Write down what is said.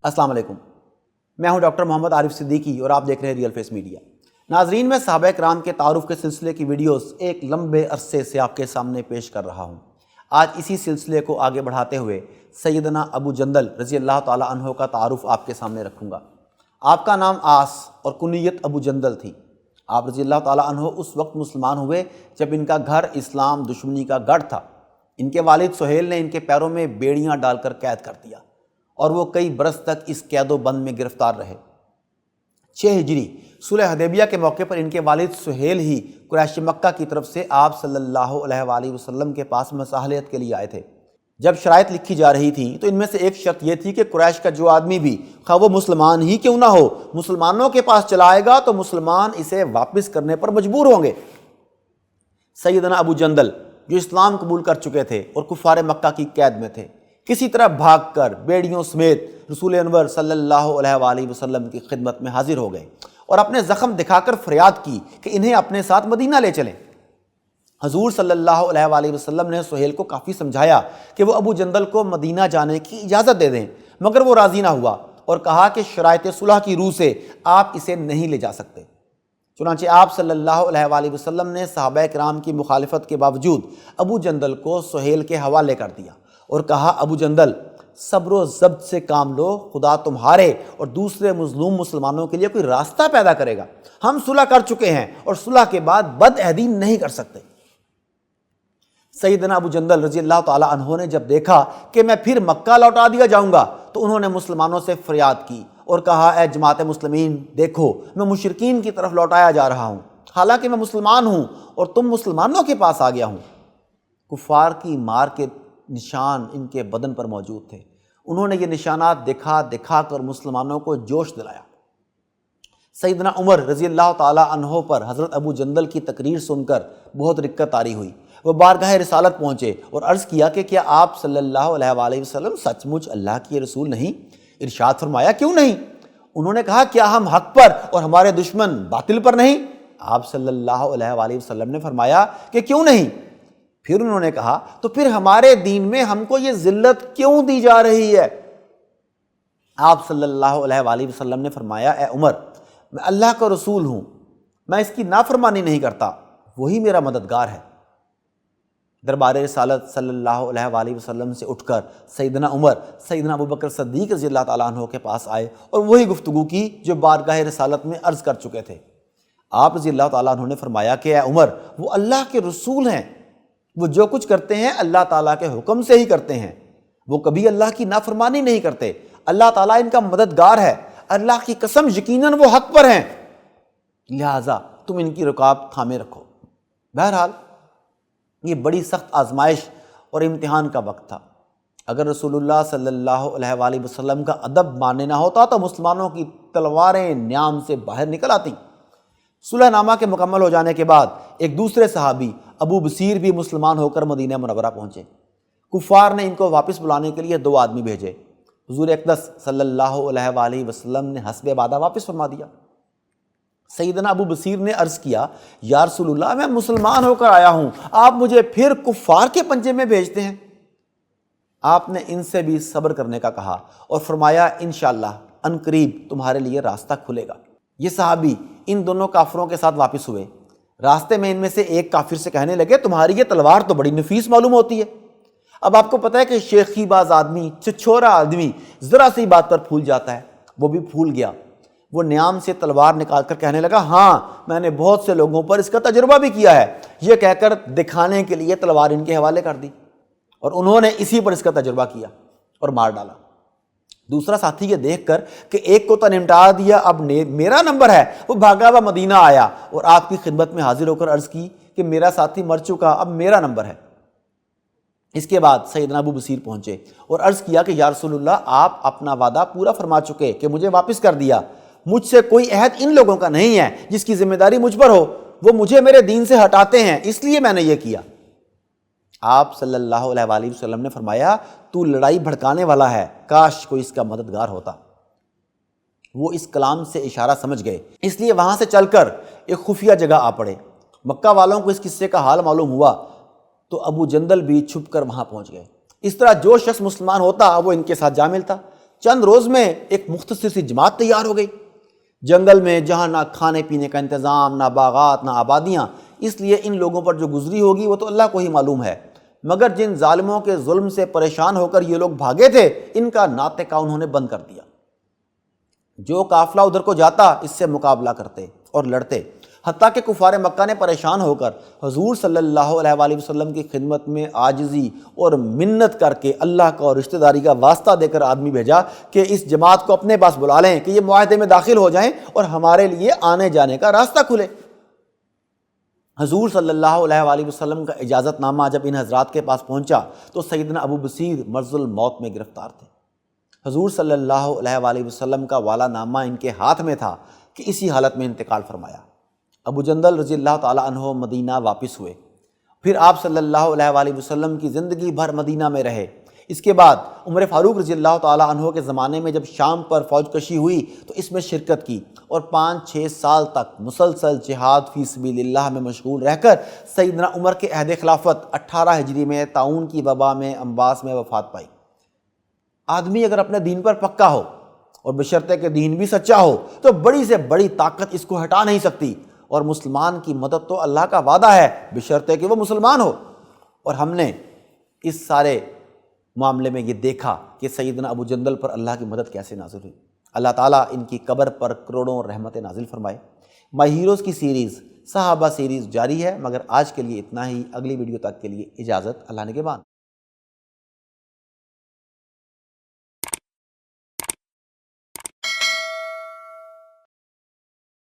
अस्सलाम वालेकुम। मैं हूं डॉक्टर मोहम्मद आरिफ सिद्दीकी और आप देख रहे हैं रियल फेस मीडिया। नाजरीन, मैं सहाबा कराम के तारुफ के सिलसिले की वीडियोस एक लंबे अरसे से आपके सामने पेश कर रहा हूं। आज इसी सिलसिले को आगे बढ़ाते हुए सैयदना अबू जंदल रज़ी अल्लाह ताला अन्हो का तारुफ आपके सामने रखूँगा। आपका नाम आस और कुनियत अबू जंदल थी। आप रज़ी अल्लाह ताला अन्हो उस वक्त मुसलमान हुए जब इनका घर इस्लाम दुश्मनी का गढ़ था। इनके वालिद सुहेल ने इनके पैरों में बेड़ियाँ डालकर कैद कर दिया और वो कई बरस तक इस कैदो बंद में गिरफ्तार रहे। 6 हिजरी सुलह हदैबिया के मौके पर इनके वालिद सुहेल ही कुरैश मक्का की तरफ से आप सल्लल्लाहु अलैहि वसल्लम के पास मसाहलियत के लिए आए थे। जब शराइत लिखी जा रही थी तो इनमें से एक शर्त यह थी कि कुरैश का जो आदमी भी, खा वो मुसलमान ही क्यों ना हो, मुसलमानों के पास चला आएगा तो मुसलमान इसे वापस करने पर मजबूर होंगे। सैयदना अबू जंदल जो इस्लाम कबूल कर चुके थे और कुफार मक्का की कैद में थे, किसी तरह भागकर बेड़ियों समेत रसूल अनवर सल्लल्लाहु अलैहि वसल्लम की खिदमत में हाजिर हो गए और अपने ज़ख्म दिखाकर फरियाद की कि इन्हें अपने साथ मदीना ले चलें। हजूर सल्लल्लाहु अलैहि वसल्लम ने सुहेल को काफ़ी समझाया कि वो अबू जंदल को मदीना जाने की इजाज़त दे दें, मगर वो राज़ी ना हुआ और कहा कि शराइत सुलह की रूह से आप इसे नहीं ले जा सकते। चुनांचे आप सल्लल्लाहु अलैहि वसल्लम ने सहाबा कराम की मुखालिफत के बावजूद अबू जंदल को सुहेल के हवाले कर दिया और कहा, अबू जंदल सब्र व ज़ब्त से काम लो, खुदा तुम्हारे और दूसरे मज़लूम मुसलमानों के लिए कोई रास्ता पैदा करेगा। हम सुलह कर चुके हैं और सुलह के बाद बदअहदी नहीं कर सकते। सैयदना अबू जंदल रज़ी अल्लाह ताला अन्हो ने जब देखा कि मैं फिर मक्का लौटा दिया जाऊंगा तो उन्होंने मुसलमानों से फरियाद की और कहा, ए जमात मुस्लिमीन, देखो मैं मुशरिकीन की तरफ लौटाया जा रहा हूँ, हालांकि मैं मुसलमान हूँ और तुम मुसलमानों के पास आ गया हूँ। कुफार की मार के निशान इनके बदन पर मौजूद थे। उन्होंने ये निशानात दिखा कर मुसलमानों को जोश दिलाया। सैयदना उमर रज़ी अल्लाह ताला अन्हो पर हज़रत अबू जंदल की तकरीर सुनकर बहुत रिक्कत तारी हुई। वो बारगाह रिसालत पहुँचे और अर्ज़ किया कि क्या आप सल्लल्लाहु अलैहि वसल्लम सचमुच अल्लाह के रसूल नहीं? इरशाद फरमाया, क्यों नहीं? उन्होंने कहा, क्या हम हक़ पर और हमारे दुश्मन बातिल पर नहीं? आप सल्लल्लाहु अलैहि वसल्लम ने फरमाया कि क्यों नहीं? फिर उन्होंने कहा, तो फिर हमारे दीन में हमको ये ज़िल्लत क्यों दी जा रही है? आप सल्लल्लाहु अलैहि वसल्लम ने फरमाया, ए उमर, मैं अल्लाह का रसूल हूँ, मैं इसकी नाफरमानी नहीं करता, वही मेरा मददगार है। दरबार रिसालत सल्लल्लाहु अलैहि वसल्लम से उठकर सैयदना उमर सैयदना अबू बकर सिद्दीक़ रज़ी अल्लाह ताला अन्हु के पास आए और वही गुफ्तगू की जो बारगाह रिसालत में अर्ज़ कर चुके थे। आप रज़ी अल्लाह ताला अन्हु ने फरमाया कि ए उमर, वो अल्लाह के रसूल हैं, वो जो कुछ करते हैं अल्लाह ताला के हुक्म से ही करते हैं, वो कभी अल्लाह की नाफरमानी नहीं करते, अल्लाह ताला इनका मददगार है, अल्लाह की कसम यकीनन वो हक़ पर हैं, लिहाजा तुम इनकी रुकाब थामे रखो। बहरहाल ये बड़ी सख्त आजमाइश और इम्तिहान का वक्त था। अगर रसूलुल्लाह सल्लल्लाहु अलैहि वसल्लम का अदब मानने ना होता तो मुसलमानों की तलवारें न्याम से बाहर निकल आती। सुलहनामा के मुकम्मल हो जाने के बाद एक दूसरे सहाबी अबू बसीर भी मुसलमान होकर मदीना मुनव्वरा पहुँचे। कुफ़ार ने इनको वापस बुलाने के लिए 2 आदमी भेजे। हुज़ूर अक़दस सल्लल्लाहु अलैहि वसल्लम ने हस्बे वादा वापस फरमा दिया। सैयदना अबू बसीर ने अर्ज़ किया, या रसूलुल्लाह, मैं मुसलमान होकर आया हूँ, आप मुझे फिर कुफ़ार के पंजे में भेजते हैं। आपने इनसे भी सब्र करने का कहा और फरमाया, इंशाअल्लाह अनकरीब तुम्हारे लिए रास्ता खुलेगा। ये सहाबी इन दोनों काफिरों के साथ वापस हुए। रास्ते में इनमें से एक काफिर से कहने लगे, तुम्हारी ये तलवार तो बड़ी नफीस मालूम होती है। अब आपको पता है कि शेखीबाज आदमी, छिछोरा आदमी ज़रा सी बात पर फूल जाता है। वो भी फूल गया। वो न्याम से तलवार निकाल कर कहने लगा, हाँ, मैंने बहुत से लोगों पर इसका तजुर्बा भी किया है। ये कहकर दिखाने के लिए तलवार इनके हवाले कर दी और उन्होंने इसी पर इसका तजुर्बा किया और मार डाला। दूसरा साथी ये देखकर कि एक को तो निपटा दिया, अब मेरा नंबर है, वो भागा हुआ मदीना आया और आपकी खिदमत में हाजिर होकर अर्ज़ की कि मेरा साथी मर चुका, अब मेरा नंबर है। इसके बाद सैयदना अबू बसीर पहुँचे और अर्ज़ किया कि या रसूलुल्लाह, आप अपना वादा पूरा फरमा चुके कि मुझे वापस कर दिया। मुझसे कोई अहद इन लोगों का नहीं है जिसकी जिम्मेदारी मुझ पर हो। वो मुझे मेरे दीन से हटाते हैं, इसलिए मैंने ये किया। आप सल्लल्लाहु अलैहि वसल्लम ने फरमाया, तू लड़ाई भड़काने वाला है, काश कोई इसका मददगार होता। वो इस कलाम से इशारा समझ गए, इसलिए वहाँ से चलकर एक खुफिया जगह आ पड़े। मक्का वालों को इस किस्से का हाल मालूम हुआ तो अबू जंदल भी छुप कर वहाँ पहुँच गए। इस तरह जो शख्स मुसलमान होता वो इनके साथ जा मिलता। چند روز میں ایک مختصر سی جماعت تیار ہو گئی جنگل میں، جہاں نہ کھانے پینے کا انتظام، نہ باغات، نہ آبادیاں، اس لیے ان لوگوں پر جو گزری ہوگی وہ تو اللہ کو ہی معلوم ہے۔ مگر جن ظالموں کے ظلم سے پریشان ہو کر یہ لوگ بھاگے تھے، ان کا ناطقہ انہوں نے بند کر دیا۔ جو قافلہ ادھر کو جاتا اس سے مقابلہ کرتے اور لڑتے، حتیٰ کہ کفار مکہ نے پریشان ہو کر حضور صلی اللہ علیہ وآلہ وسلم کی خدمت میں عاجزی اور منت کر کے اللہ کا اور رشتہ داری کا واسطہ دے کر آدمی بھیجا کہ اس جماعت کو اپنے پاس بلا لیں کہ یہ معاہدے میں داخل ہو جائیں اور ہمارے لیے آنے جانے کا راستہ کھلے۔ حضور صلی اللہ علیہ وآلہ وسلم کا اجازت نامہ جب ان حضرات کے پاس پہنچا تو سیدنا ابو بصیر مرض الموت میں گرفتار تھے۔ حضور صلی اللہ علیہ وآلہ وسلم کا والا نامہ ان کے ہاتھ میں تھا کہ اسی حالت میں انتقال فرمایا۔ ابو جندل رضی اللہ تعالیٰ عنہ مدینہ واپس ہوئے، پھر آپ صلی اللہ علیہ وآلہ وسلم کی زندگی بھر مدینہ میں رہے۔ اس کے بعد عمر فاروق رضی اللہ تعالیٰ عنہ کے زمانے میں جب شام پر فوج کشی ہوئی تو اس میں شرکت کی، اور 5-6 سال تک مسلسل جہاد فی سبیل اللہ میں مشغول رہ کر سیدنا عمر کے عہد خلافت 18 ہجری میں طاعون کی وبا میں انباس میں وفات پائی۔ آدمی اگر اپنے دین پر پکا ہو اور بشرطے کہ دین بھی سچا ہو تو بڑی سے بڑی طاقت اس کو ہٹا نہیں سکتی، اور مسلمان کی مدد تو اللہ کا وعدہ ہے بشرطے کہ وہ مسلمان ہو۔ اور ہم نے اس سارے معاملے میں یہ دیکھا کہ سیدنا ابو جندل پر اللہ کی مدد کیسے نازل ہوئی۔ اللہ تعالیٰ ان کی قبر پر کروڑوں رحمتیں نازل فرمائے۔ مائی ہیروز کی سیریز صحابہ سیریز جاری ہے، مگر آج کے لیے اتنا ہی۔ اگلی ویڈیو تک کے لیے اجازت، اللہ نگہبان۔